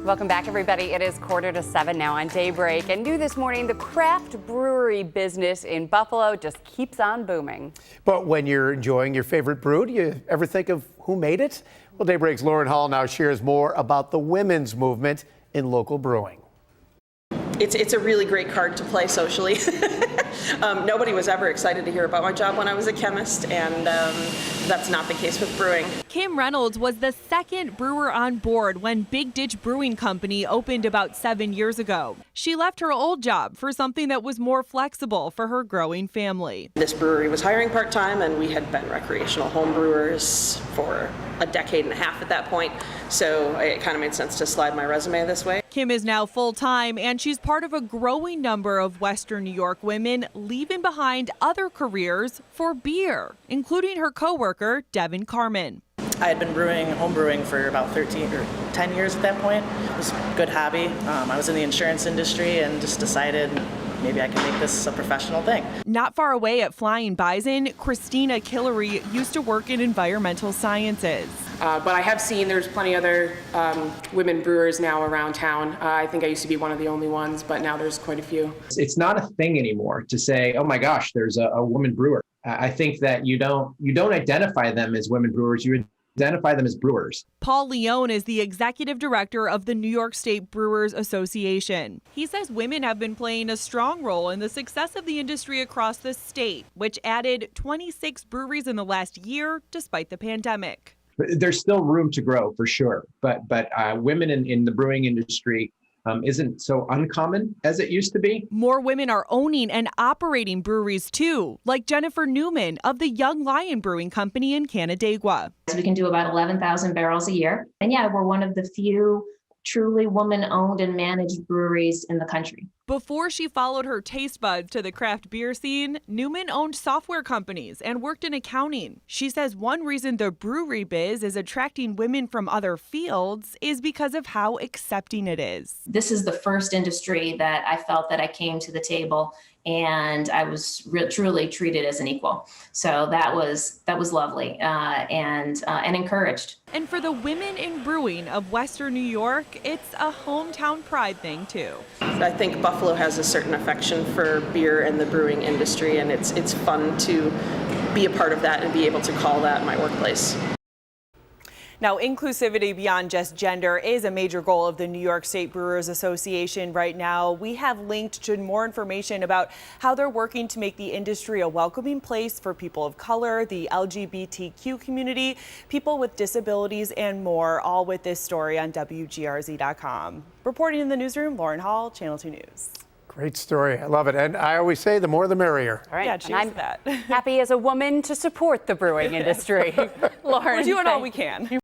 Welcome back, everybody. It is 6:45 now on Daybreak. And new this morning, the craft brewery business in Buffalo just keeps on booming. But when you're enjoying your favorite brew, do you ever think of who made it? Well, Daybreak's Lauren Hall now shares more about the women's movement in local brewing. It's a really great card to play socially. Nobody was ever excited to hear about my job when I was a chemist, and that's not the case with brewing. Kim Reynolds was the second brewer on board when Big Ditch Brewing Company opened about 7 years ago. She left her old job for something that was more flexible for her growing family. This brewery was hiring part-time, and we had been recreational home brewers for a decade and a half at that point, so it kind of made sense to slide my resume this way. Kim is now full-time, and she's part of a growing number of Western New York women leaving behind other careers for beer, including her coworker, Devin Carmen. I had been home brewing for about 13 or 10 years at that point. It was a good hobby. I was in the insurance industry and just decided maybe I can make this a professional thing. Not far away at Flying Bison, Christina Killery used to work in environmental sciences. But I have seen there's plenty other women brewers now around town. I think I used to be one of the only ones, but now there's quite a few. It's not a thing anymore to say, oh my gosh, there's a woman brewer. I think that you don't identify them as women brewers, you identify them as brewers. Paul Leone is the executive director of the New York State Brewers Association. He says women have been playing a strong role in the success of the industry across the state, which added 26 breweries in the last year despite the pandemic. There's still room to grow for sure, but women in the brewing industry isn't so uncommon as it used to be. More women are owning and operating breweries too, like Jennifer Newman of the Young Lion Brewing Company in Canandaigua. We can do about 11,000 barrels a year. And yeah, we're one of the few truly woman-owned and managed breweries in the country. Before she followed her taste buds to the craft beer scene, Newman owned software companies and worked in accounting. She says one reason the brewery biz is attracting women from other fields is because of how accepting it is. This is the first industry that I felt that I came to the table and I was truly treated as an equal. So that was lovely and encouraged. And for the women in brewing of Western New York, it's a hometown pride thing too. I think Buffalo has a certain affection for beer and the brewing industry, and it's fun to be a part of that and be able to call that my workplace. Now, inclusivity beyond just gender is a major goal of the New York State Brewers Association right now. We have linked to more information about how they're working to make the industry a welcoming place for people of color, the LGBTQ community, people with disabilities, and more, all with this story on WGRZ.com. Reporting in the newsroom, Lauren Hall, Channel 2 News. Great story. I love it. And I always say the more the merrier. All right. Yeah, cheers to that. Happy as a woman to support the brewing industry. Lauren, we're doing all we can.